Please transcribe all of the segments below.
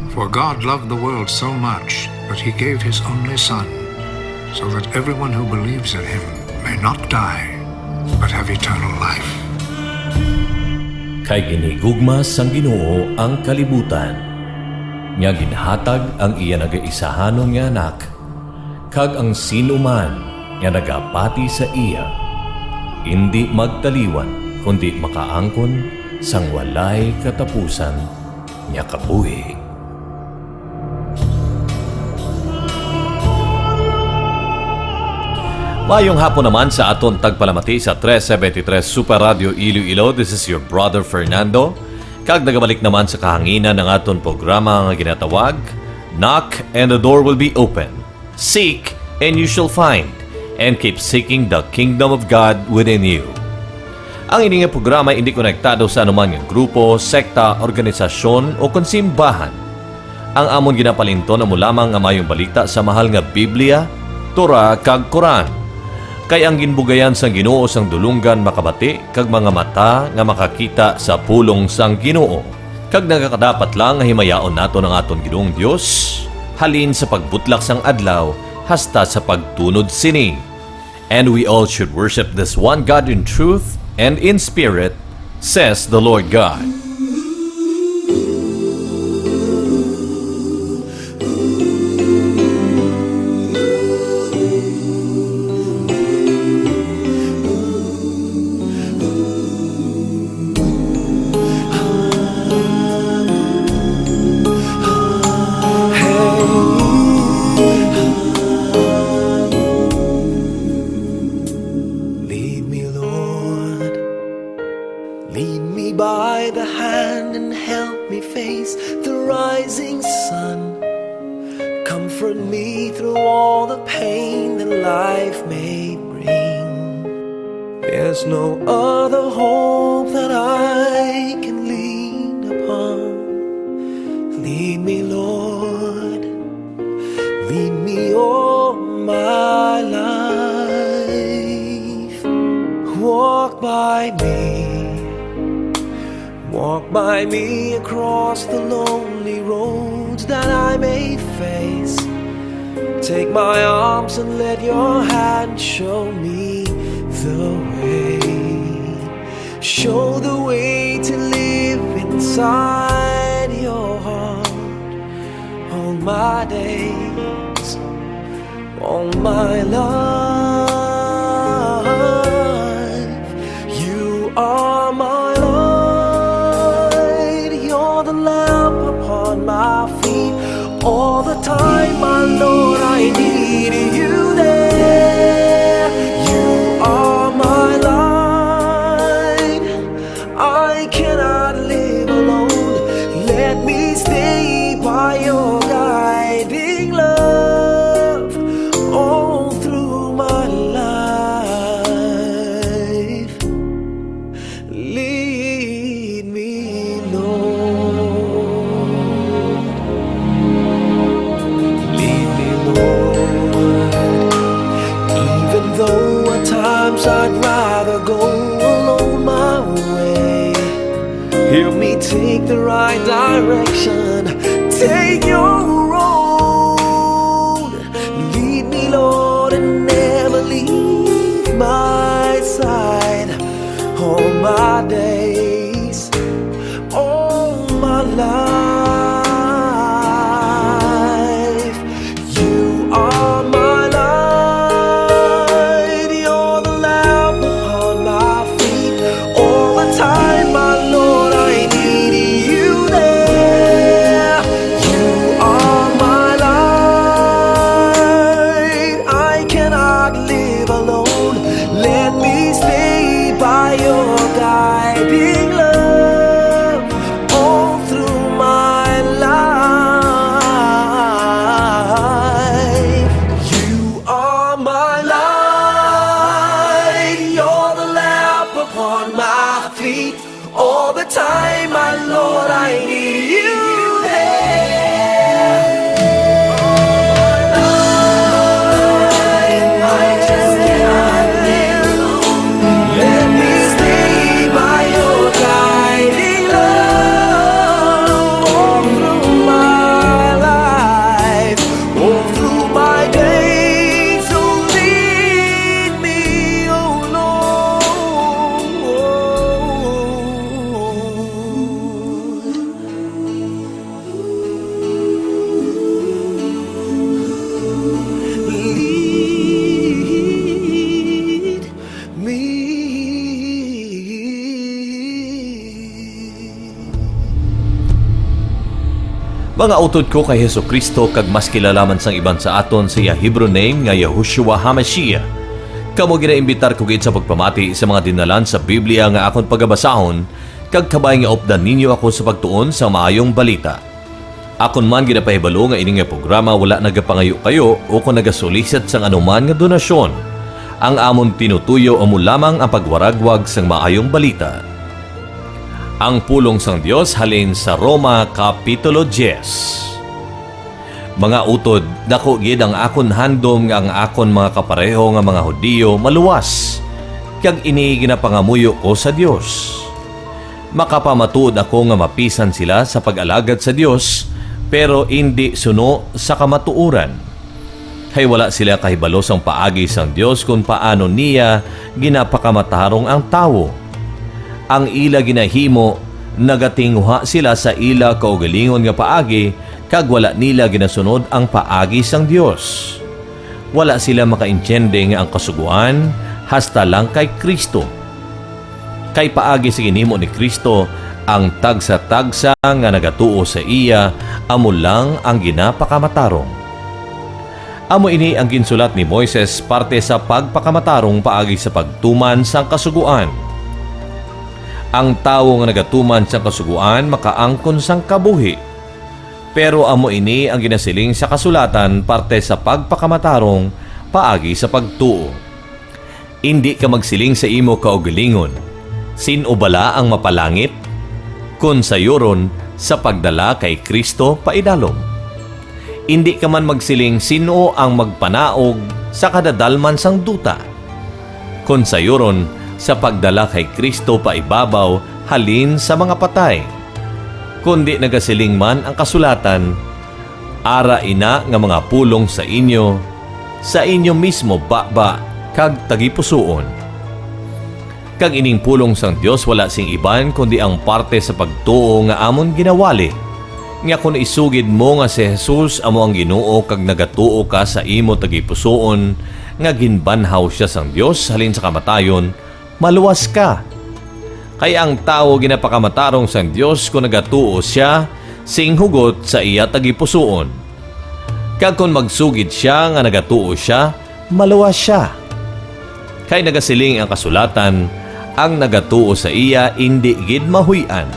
For God loved the world so much that he gave his only Son, so that everyone who believes in him may not die, but have eternal life. Kay ginhigugma sang Ginoo ang kalibutan, nga ginhatag ang iya nagaisahanon nga anak, kag ang sinuman nga nagapati sa iya, hindi magtaliwan kundi makaangkon sang walay katapusan nga kabuhi. Mayong hapon naman sa aton tagpalamati sa 373 Super Radio Iloilo. This is your brother Fernando. Kag nagabalik naman sa kahanginan ng aton programa nga ginatawag, Knock and the door will be open. Seek and you shall find. And keep seeking the kingdom of God within you. Ang ini nga programa hindi konektado sa anuman nga grupo, sekta, organisasyon o konsimbahan. Ang amon ginapalinton amo lamang nga mayong balita sa mahal nga Biblia, Torah kag Quran. Kay ang ginbugayan sang Ginoo sang dulunggan makabati kag mga mata nga makakita sa pulong sang Ginoo. Kag nagakadapat lang nga himayaon nato ng aton Ginoong Dios halin sa pagbutlak sang adlaw hasta sa pagtunod sini. And we all should worship this one God in truth and in spirit, says the Lord God. There's no other hope that I can lean upon. Lead me, Lord, lead me all my life. Walk by me across the lonely roads that I may face. Take my arms and let your hand show me the way. Show the way to live inside your heart all my days, all my life. You are my light, you're the lamp upon my feet. All the time, my Lord, I need you there. You are my light, I cannot live alone. Let me stay by your guiding love all through my life. Lead me, Lord. Lead me, Lord. Even though at times I'd rather go alone my way, help me take the right direction. Take your road. Lead me, Lord, and never leave my side. All my days, all my life. You are my light, you're the lamp upon my feet. All the time, my Lord, I need you there. You are my light, I cannot live alone. Let me stay by your guiding love all through my Mga utod ko kay Hesus Kristo kag mas kilalaman sang iban sa aton sa iya Hebrew name nga Yahushua HaMashiach. Kamo ginaimbitar ko gid sa pagpamati sa mga dinalan sa Biblia nga akon pagabasahon kag kabay nga opdan ninyo ako sa pagtuon sa maayong balita. Akon man ginapahibalo nga ini nga programa wala nagapangayo kayo o kung nagasulisat sang anuman nga donasyon. Ang amon tinutuyo amo lamang ang pagwaragwag sang maayong balita. Ang pulong sang Dios halin sa Roma Kapitulo 10. Mga utod, dako gid ang akon handom nga ang akon mga kapareho nga mga Hudiyo maluwas, kag ini ginapangamuyo ko sa Dios. Makapamatuod ako nga mapisan sila sa pag-alagad sa Dios, pero hindi suno sa kamatuuran. Hay wala sila kahibalo sang paagi sang Dios kung paano niya ginapakamatarong ang tawo. Ang ila ginahimo, nagatingha sila sa ila kaugalingon nga paagi, kag wala nila ginasunod ang paagi sang Dios. Wala sila makaintyende nga ang kasuguan hasta lang kay Kristo. Kay paagi sa ginhimo ni Kristo, ang tagsa-tagsa nga nagatuo sa iya, amo lang ang ginapakamatarong. Amo ini ang ginsulat ni Moises parte sa pagpakamatarong paagi sa pagtuman sang kasuguan. Ang tawo nga nagatuman sang kasuguan makaangkon sang kabuhi. Pero amo ini ang ginasiling sa kasulatan parte sa pagpakamatarong paagi sa pagtuo. Hindi ka magsiling sa imo kaugalingon. Sino bala ang mapalangit? Kun sayuron sa pagdala kay Kristo paidalom. Hindi ka man magsiling sino ang magpanaog sa kadadalman sang duta. Kun sayuron sa pagdala kay Kristo paibabaw halin sa mga patay. Kundi nagasiling man ang kasulatan, ara ina nga mga pulong sa inyo mismo baba kag tagipusoon. Kag ining pulong sang Dios wala sing iban kundi ang parte sa pagtuo nga amon ginawali. Nga kung isugid mo nga si Jesus amo ang Ginoo kag nagatuo ka sa imo tagipusoon nga ginbanhaw siya sang Dios halin sa kamatayon, maluwas ka. Kaya ang tao ginapakamatarong sang Dios kung nagatuo siya sing hugot sa iya tagipusoon. Kag kung magsugid siya nga nagatuo siya, maluwas siya. Kay nagasiling ang kasulatan, ang nagatuo sa iya indi gid mahuy-an.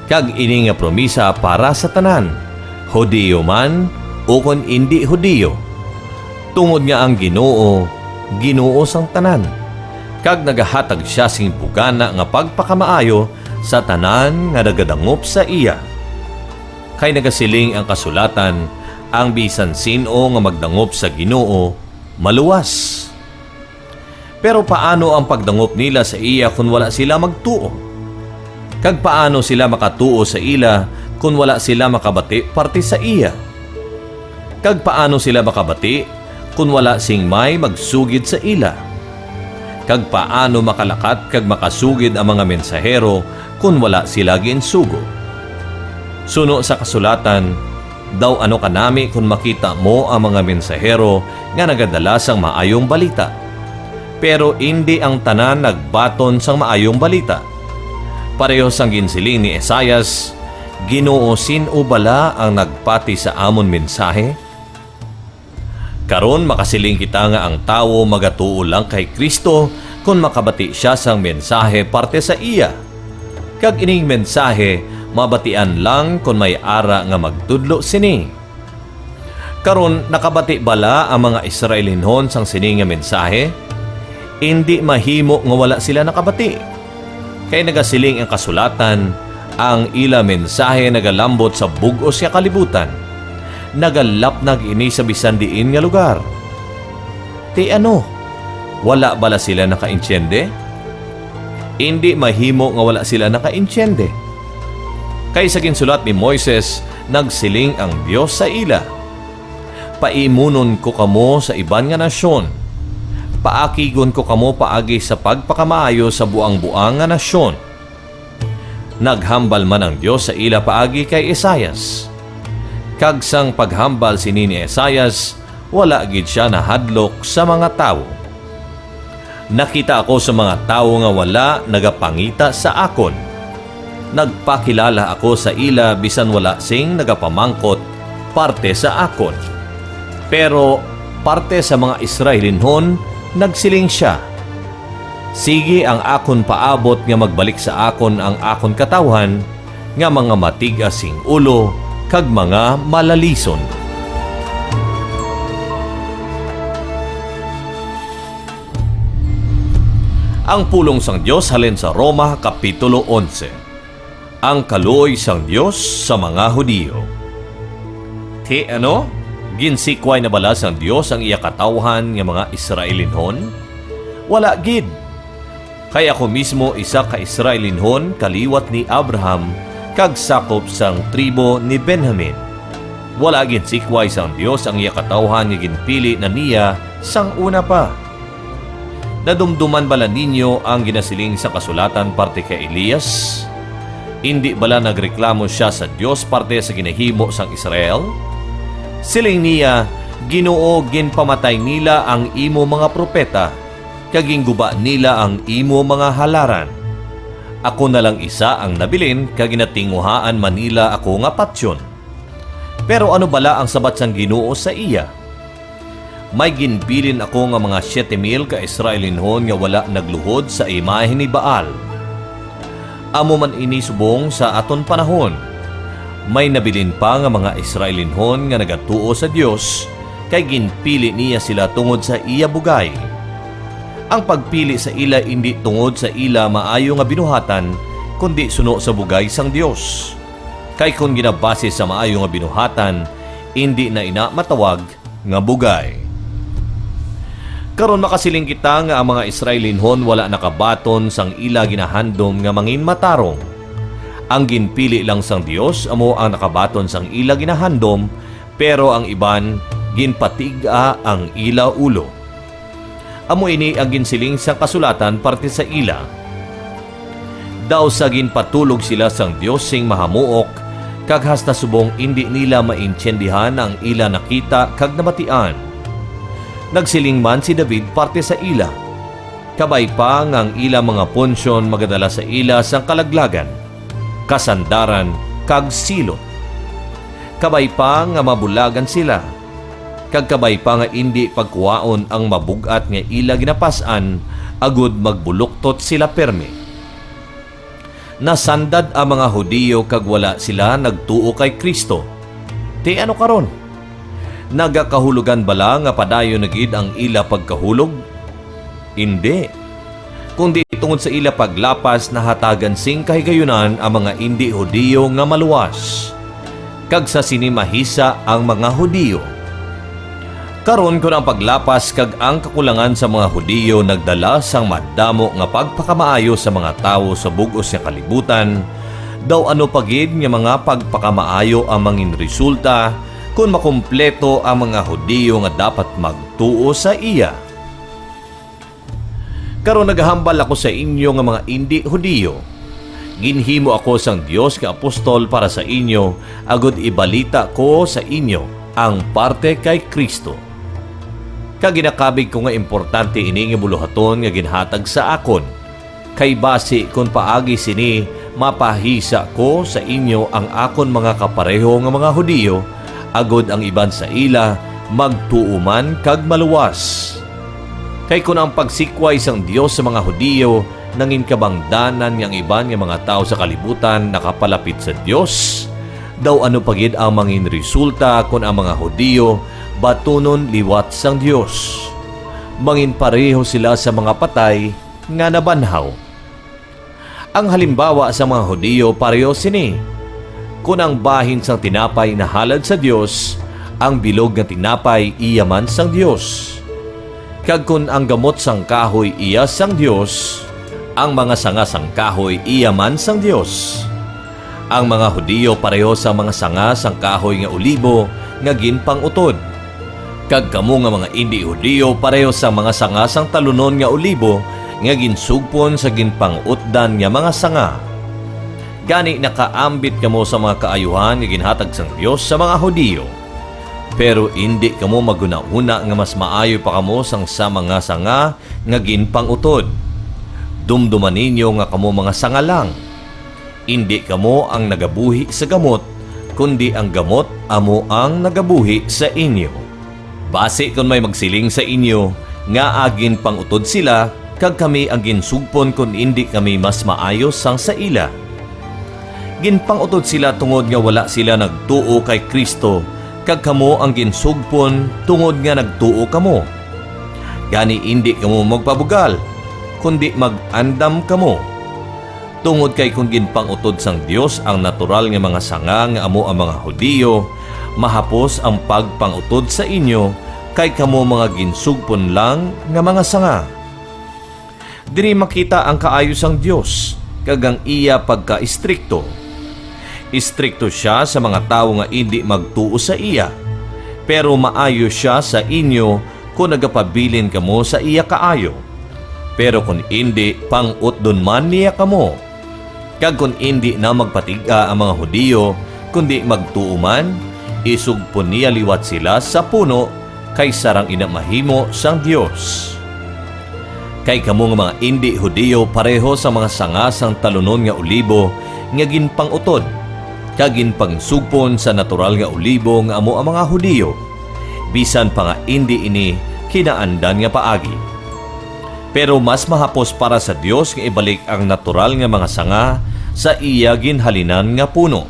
Kag ini nga promisa para sa tanan, Hudiyo man o kung indi Hudiyo. Tungod nga ang Ginoo, Ginoo sang tanan. Kag nagahatag siya sing bugana nga pagpakamaayo sa tanan nga nagadangop sa iya. Kay nagasiling ang kasulatan, ang bisan sino nga magdangop sa Ginoo, maluwas. Pero paano ang pagdangop nila sa iya kung wala sila magtuo? Kag paano sila makatuo sa ila kung wala sila makabati parte sa iya? Kag paano sila makabati kung wala sing may magsugid sa ila? Kag paano makalakat kag makasugid ang mga mensahero kung wala sila ginsugo? Suno sa kasulatan, daw ano kanami kung makita mo ang mga mensahero nga nagadala sang maayong balita. Pero hindi ang tanan nagbaton sang maayong balita. Pareho sang ginsiling ni Esaias, Ginoo sino bala ang nagpati sa amon mensahe? Karon makasiling kita nga ang tawo magatuo lang kay Kristo kung makabati siya sang mensahe parte sa iya. Kag ining mensahe mabatian lang kung may ara nga magtudlo sini. Karon nakabati bala ang mga Israelinhon sang sini nga mensahe? Hindi mahimo nga wala sila nakabati. Kay nagasiling ang kasulatan, ang ila mensahe nagalambot sa bug-os nga kalibutan. Nagalapnag ini sa bisan diin nga lugar. Ti ano? Wala bala sila nakaintyende? Hindi mahimo nga wala sila nakaintyende. Kay sa ginsulat ni Moises, nagsiling ang Dios sa ila. Paimunon ko kamo sa iban nga nasyon. Paakigon ko kamo paagi sa pagpakamaayo sa buang-buang nga nasyon. Naghambal man ang Dios sa ila paagi kay Esaias. Kag sang paghambal sini ni Esaias, wala gid siya nahadlok sa mga tawo. Nakita ako sa mga tawo nga wala nagapangita sa akon. Nagpakilala ako sa ila bisan wala sing nagapamangkot parte sa akon. Pero parte sa mga Israelinhon nagsiling siya. Sige ang akon paabot nga magbalik sa akon ang akon katawhan nga mga matigasing ulo kag mga malalison. Ang pulong sang Dios halin sa Roma Kapitulo 11. Ang kaluoy sang Dios sa mga Hudiyo. Ginsikway na bala sang Dios ang iya katawhan nga mga Israelinhon? Wala gid. Kaya ako mismo isa ka Israelinhon kaliwat ni Abraham kag sakop sang tribo ni Benjamin. Wala ginsikway sang Dios ang iya katawhan nga ginpili na niya sang una pa. Nadumduman bala ninyo ang ginasiling sa kasulatan parte kay Elias? Hindi bala nagreklamo siya sa Dios parte sa ginahimo sang Israel? Siling niya, Ginoo ginpamatay nila ang imo mga propeta, kaging guba nila ang imo mga halaran. Ako na lang isa ang nabilin, kaginatinguhaan manila ako nga patsyon. Pero ano bala ang sabat sang Ginoo sa iya? May ginbilin ako nga mga 7,000 ka Israelinhon nga wala nagluhod sa imahe ni Baal. Amo man ini subong sa aton panahon. May nabilin pa nga mga Israelinhon nga nagatuo sa Dios kay ginpili niya sila tungod sa iya bugay. Ang pagpili sa ila hindi tungod sa ila maayo nga binuhatan kundi suno sa bugay sang Dios. Kay kung ginabase sa maayo nga binuhatan, hindi na ina matawag nga bugay. Karon makasiling kita nga ang mga Israelinhon wala nakabaton sang ila ginahandom nga mangin matarong. Ang ginpili lang sang Dios amo ang nakabaton sang ila ginahandom, pero ang iban ginpatiga ang ila ulo. Amo ini ang ginsiling sa kasulatan parte sa ila. Daw sa ginpatulog sila sang Dios sing mahamuok, kag hasta subong hindi nila maintindihan ang ila nakita kag namatian. Nagsiling man si David parte sa ila. Kabay pa ang ila mga punsyon magadala sa ila sang kalaglagan, kasandaran, kag silot. Kabay pa nga mabulagan sila. Kag kabay pa nga hindi pagkuwaon ang mabugat nga ila ginapasan, agud magbuluktot sila perme. Nasandad ang mga Hudiyo kag wala sila nagtuo kay Kristo. Ti ano karon? Nagakahulugan bala nga padayon na gid ang ila pagkahulog? Hindi. Kundi tungod sa ila paglapas na hatagan sing kahigayunan ang mga hindi Hudiyo nga maluwas. Kag sa sinimahisa ang mga Hudiyo. Karon kun ang paglapas kag ang kakulangan sa mga Hudiyo nagdala sang madamo nga pagpakamaayo sa mga tawo sa bug-os nga kalibutan, daw ano pagid nga mga pagpakamaayo ang mangin resulta kung makumpleto ang mga Hudiyo nga dapat magtuo sa iya. Karon naghambal ako sa inyo nga mga hindi Hudiyo. Ginhimo ako sang Dios nga apostol para sa inyo, agud ibalita ko sa inyo ang parte kay Kristo. Kag ginakabig ko nga importante ini nga buluhaton nga ginhatag sa akon. Kay base kung paagi sini mapahisa ko sa inyo ang akon mga kapareho nga mga Hudiyo, agud ang iban sa ila magtuuman kag maluwas. Kay kun ang pagsikway sang Dios sa mga Hudiyo nangin kabangdanan yang iban nga mga tao sa kalibutan nakapalapit sa Dios, daw ano pagid ang mangin resulta kun ang mga Hudiyo batunon liwat sang Dios. Mangin pareho sila sa mga patay nga nabanhaw. Ang halimbawa sa mga Hudiyo pareho sini. Kung ang bahin sang tinapay na halad sa Dios, ang bilog nga tinapay iyaman sang Dios. Kag kun ang gamot sang kahoy iya sang Dios, ang mga sanga sang kahoy iyaman sang Dios. Ang mga Hudiyo pareho sa mga sanga sang kahoy nga olibo nga ginpangutod. Kag kamo nga mga hindi Hudiyo pareho sa mga sanga sang talunon nga olibo nga ginsugpon sa ginpangutdan nga mga sanga. Gani nakaambit kamo sa mga kaayuhan nga ginhatag sang Dios sa mga Hudiyo. Pero hindi kamo maguna-una nga mas maayo pa kamo sang sa mga sanga nga ginpangutod. Dumduman ninyo nga kamo mga sanga lang. Hindi kamo ang nagabuhi sa gamot, kundi ang gamot amo ang nagabuhi sa inyo. Base kung may magsiling sa inyo, nga agin pangutod sila, kag kami ang ginsugpon kung hindi kami mas maayos sang sa ila. Ginpangutod sila tungod nga wala sila nagtuo kay Kristo, kag kamo ang ginsugpon tungod nga nagtuo kamo. Gani hindi kamo magpabugal, kundi mag-andam kamo. Tungod kay kung ginpangutod sang Dios ang natural nga mga sanga nga amo ang mga Hudiyo, mahapos ang pagpangutod sa inyo kay kamo mga ginsugpon lang nga mga sanga. Diri makita ang kaayo sang Dios kag ang iya pagka-istrikto. Istrikto siya sa mga tao nga hindi magtuo sa iya, pero maayo siya sa inyo kung nagapabilin kamo sa iya kaayo. Pero kung hindi, pang-utdon man niya kamo. Kag kung hindi na magpatiga ang mga Hudiyo, kundi magtuo man, isugpon niya liwat sila sa puno kay sarang inamahimo sang Dios. Kay kamo nga mga hindi Hudiyo pareho sa mga sanga sang talunon nga olibo nga ginpangutod, kag ginpangsugpon sa natural nga olibo nga amo ang mga Hudiyo, bisan pa nga hindi ini kinaandan nga paagi. Pero mas mahapos para sa Dios nga ibalik ang natural nga mga sanga sa iya ginhalinan nga puno.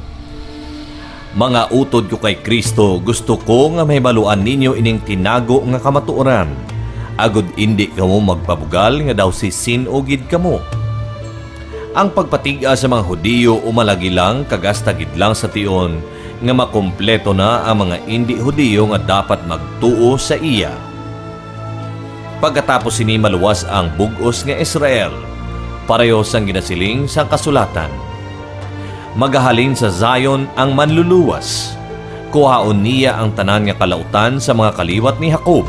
Mga utod ko kay Kristo, gusto ko nga mahibaluan ninyo ining tinago nga kamatuoran, agud hindi kamo magpabugal nga daw si sinugid kamo. Ang pagpatiga sa mga Hudiyo umalagi lang kagastagid lang sa tion nga makumpleto na ang mga hindi Hudiyo nga dapat magtuo sa iya. Pagkatapos ini maluwas ang bugos nga Israel, pareho sang ginasiling sa kasulatan. Magahalin sa Zion ang manluluwas, kuhaon niya ang tanan nga kalautan sa mga kaliwat ni Jacob.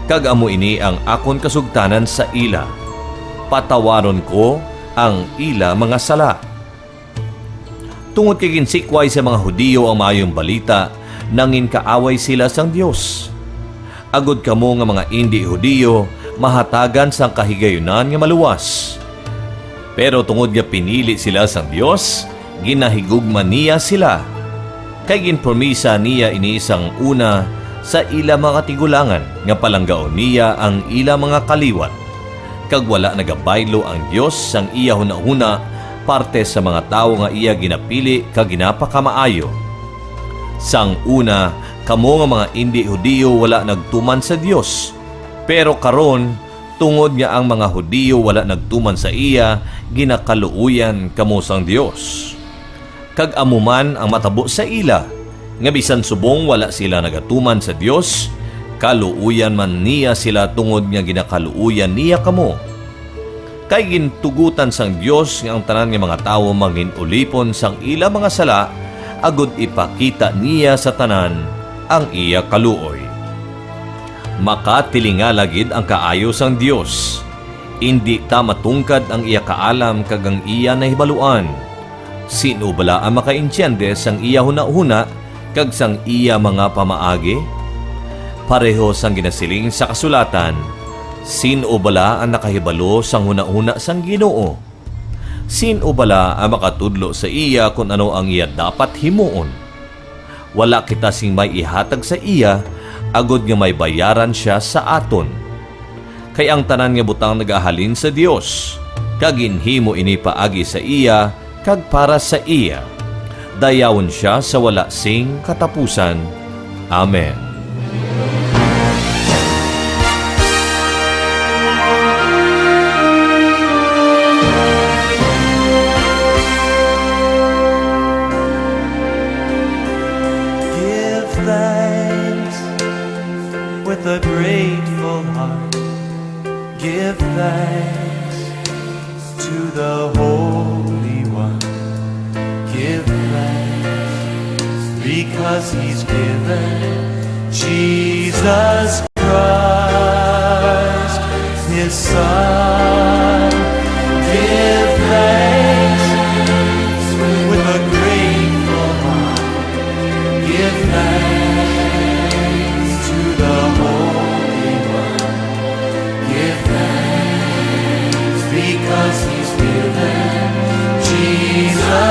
Kag amo ini ang akon kasugtanan sa ila, patawaron ko ang ila mga sala. Tungod kay ginsikway sa mga Hudiyo ang maayong balita, nangin kaaway sila sang Dios. Agud kamo nga mga hindi Hudiyo, mahatagan sang kahigayunan nga maluwas. Pero tungod nga pinili sila sang Dios, ginahigugman niya sila. Kay ginpromisa niya ini isang una sa ila mga tigulangan nga palanggaon niya ang ila mga kaliwat. Kag wala nagabaylo ang Dios sang iya hunahuna parte sa mga tawo nga iya ginapili kag ginapakamaayo. Sang una, kamo nga mga hindi Hudiyo wala nagtuman sa Dios. Pero karon, tungod nga ang mga Hudiyo wala nagtuman sa iya, ginakaluuyan kamo sang Dios. Kag amuman ang matabo sa ila, nga bisan subong wala sila nagatuman sa Dios, kaluuyan man niya sila tungod nga ginakaluuyan niya kamo. Kay gintugutan sang Dios nga ang tanan nga mga tawo manginulipon sang ila mga sala, agud ipakita niya sa tanan ang iya kaluoy. Makatilinga gid ang kaayo sang Dios. Indi ta matungkad ang iya kaalam kag ang iya nahibaluan. Sino bala ang makaintyende sang iya hunahuna kag sang iya mga pamaagi? Pareho sang ginasiling sa kasulatan, sino bala ang nakahibalo sang hunahuna sang Ginoo? Sino bala ang makatudlo sa iya kung ano ang iya dapat himuon? Wala kita sing may ihatag sa iya, agod nga may bayaran siya sa aton. Kay ang tanan nga butang nagahalin sa Dios, kag ginhimo ini paagi sa iya, kag para sa iya. Dayawon siya sa wala sing katapusan. Amen. Give thanks with a grateful heart. Give thanks to the Holy One. Give thanks because He's given Jesus Christ, His Son. Give thanks with a grateful heart. Give thanks to the Holy One. Give thanks because He's given Jesus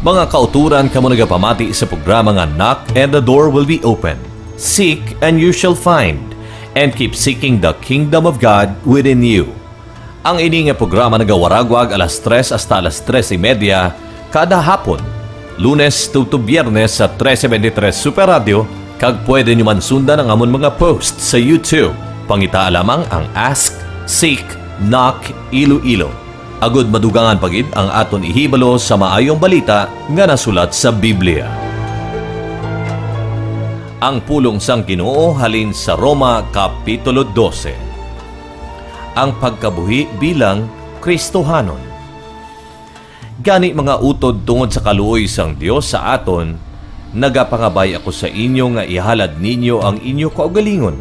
Mga kauturan kamo nagapamati sa programa nga Knock and the door will be open. Seek and you shall find. And keep seeking the kingdom of God within you. Ang ini nga programa nagawaragwag alas 3 hasta alas 3:30 kada hapon. Lunes to Biyernes sa 373 Super Radio. Kag pwede nyo man sundan ang amon mga post sa YouTube. Pangita lamang ang Ask, Seek, Knock, Iloilo. Agud madugangan pagid ang aton ihibalo sa maayong balita nga nasulat sa Biblia. Ang pulong sang Ginoo halin sa Roma Kapitulo 12. Ang pagkabuhi bilang Kristohanon. Gani mga utod tungod sa kaluoy sang Dios sa aton, nagapangabay ako sa inyo nga ihalad ninyo ang inyo kaugalingon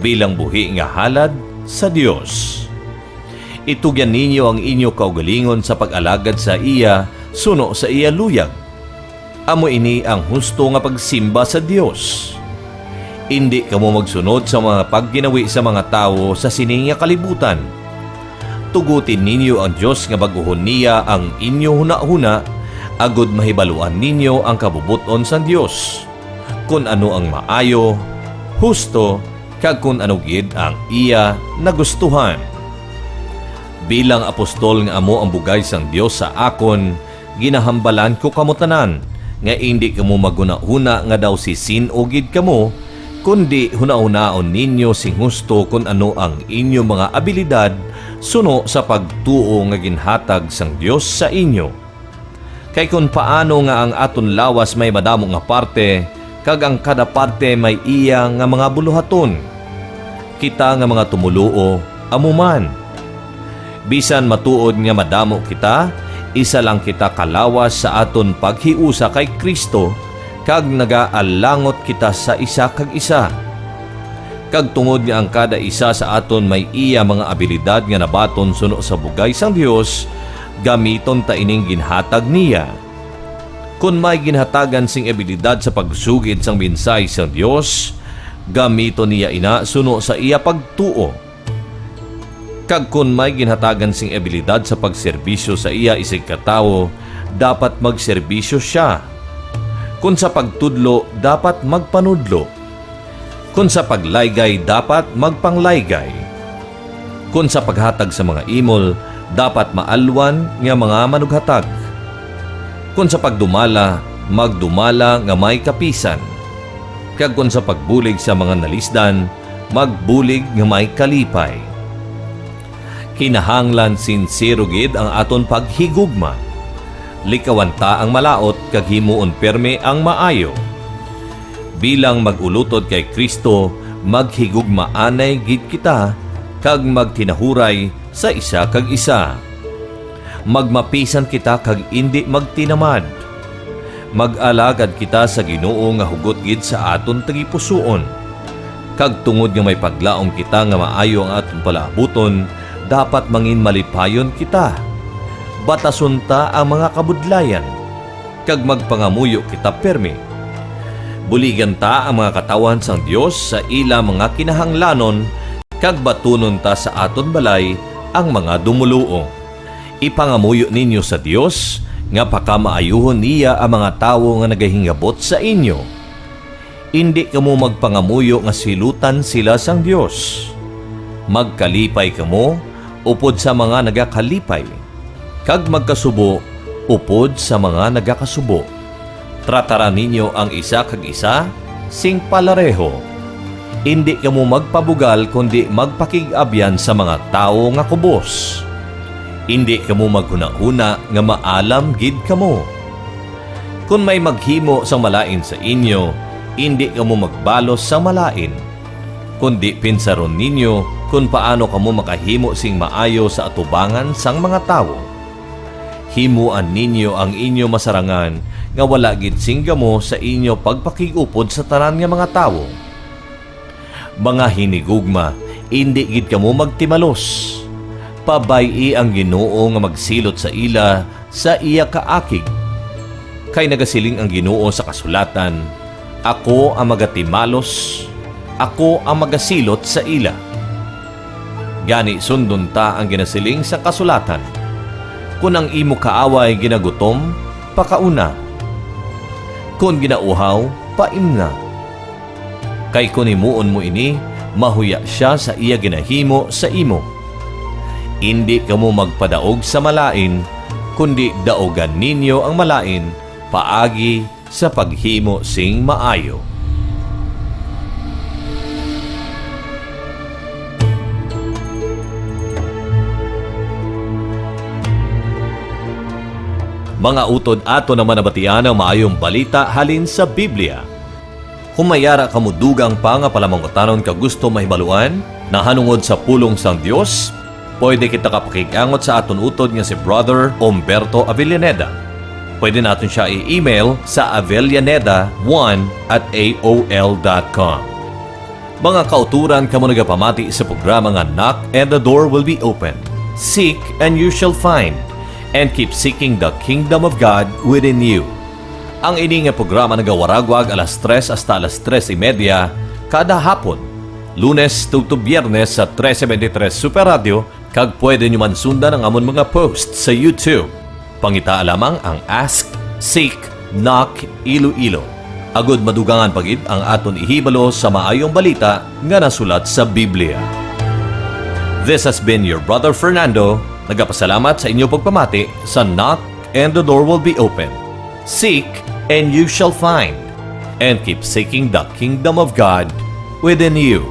bilang buhi nga halad sa Dios. Itugyan ninyo ang inyo kaugalingon sa pag-alagad sa iya, suno sa iya luyag. Amo ini ang husto nga pagsimba sa Dios. Hindi kamo magsunod sa mga pagginawi sa mga tao sa sining nga kalibutan. Tugutin ninyo ang Dios nga baguhon niya ang inyo huna-huna, agud mahibaluan ninyo ang kabubuton sa Dios. Kung ano ang maayo, husto, kag kung ano gid ang iya nagustuhan. Bilang apostol nga amo ang bugay sang Dios sa akon, ginahambalan ko kamo tanan nga hindi kamo maguna-una nga daw sisin o gid kamo, kundi huna-unaon ninyo sing husto kung ano ang inyo mga abilidad suno sa pagtuo nga ginhatag sang Dios sa inyo. Kay kung paano nga ang aton lawas may madamo nga parte, kag ang kada parte may iya nga mga buluhaton. Kita nga mga tumuluo, amuman. Bisan matuod nga madamo kita, isa lang kita kalawas sa aton paghiusa kay Kristo, kag nagaalangot kita sa isa kag isa. Kag tungod nga ang kada isa sa aton may iya mga abilidad nga nabaton suno sa bugay sang Dios, gamiton ta ining ginhatag niya. Kung may ginhatagan sing abilidad sa pagsugid sang minsay sang Dios, gamiton niya ina suno sa iya pagtuo. Kag kung may ginhatagan sing abilidad sa pagserbisyo sa iya isig katawo, dapat magserbisyo siya. Kung sa pagtudlo, dapat magpanudlo. Kung sa paglaygay, dapat magpanglaygay. Kung sa paghatag sa mga imol, dapat maalwan nga mga manughatag. Kung sa pagdumala, magdumala nga may kapisan. Kag kung sa pagbulig sa mga nalisdan, magbulig nga may kalipay. Kinahanglan sincero gid ang aton paghigugma. Likawanta ang malaot kag himuon perme ang maayo. Bilang magulutod kay Kristo, maghigugmaanay gid kita kag magtinahuray sa isa kag isa. Magmapisan kita kag indi magtinamad. Mag-alagad kita sa Ginoo nga hugot gid sa aton tagipusoon. Kag tungod nga may paglaom kita nga maayo ang aton palaabuton, dapat mangin malipayon kita. Batason ta ang mga kabudlayan, kag magpangamuyo kita permi. Buligan ta ang mga katawan sang Dios sa ila mga kinahanglanon, kag batunon ta sa aton balay ang mga dumuluong. Ipangamuyo ninyo sa Dios, nga pakamaayuhon niya ang mga tawo nga nagahingabot sa inyo. Hindi kamo magpangamuyo nga silutan sila sang Dios. Magkalipay kamo upod sa mga nagakalipay, kag magkasubo upod sa mga nagakasubo. Trataran ninyo ang isa kag isa sing palareho. Hindi kamo magpabugal kundi magpakig-abyan sa mga tawo nga kubos. Hindi kamo maghuna-una nga maalam gid kamo. Kung may maghimo sang malain sa inyo, hindi kamo magbalos sa malain, kundi pinsaron ninyo kung paano kamo makahimo sing maayo sa atubangan sang mga tawo. Himuan ninyo ang inyo masarangan nga wala gid sing gamo sa inyo pagpakigupod sa tanan nga mga tawo. Mga hinigugma, hindi gid kamo magtimalos. Pabay-i ang Ginoo nga magsilot sa ila sa iya kaakig. Kay nagasiling ang Ginoo sa kasulatan, ako ang magatimalos, ako ang magasilot sa ila. Gani sundon ta ang ginasiling sa kasulatan. Kung ang imo kaaway ginagutom, pakauna. Kung ginauhaw, paimna. Kay kung imuon mo ini, mahuya siya sa iya ginahimo sa imo. Hindi kamo magpadaog sa malain, kundi daogan ninyo ang malain paagi sa paghimo sing maayo. Mga utod ato naman nabatian ang maayong balita halin sa Biblia. Kung mayara kamo dugang pa nga palamangutanon ka gusto mahibaluan na hanungod sa pulong sang Dios, pwede kita kapakigangot sa aton utod nga si Brother Humberto Avellaneda. Pwede natin siya i-email sa avellaneda1@aol.com. Mga kauturan kamo nagapamati sa programa nga Knock and the Door Will Be Open. Seek and you shall find, and keep seeking the kingdom of God within you. Ang ini nga programa nagawaragwag alas 3 hasta alas 3:30 kada hapon. Lunes to Biyernes sa 373 Super Radio, kag pwede nyo man sundan ang amon mga posts sa YouTube. Pangita lamang ang Ask, Seek, Knock, Iloilo. Agod madugangan pagid ang aton ihibalo sa maayong balita nga nasulat sa Biblia. This has been your Brother Fernando. Nagapasalamat sa inyo pagpamati sa Knock and the Door Will Be Open. Seek and you shall find, and keep seeking the kingdom of God within you.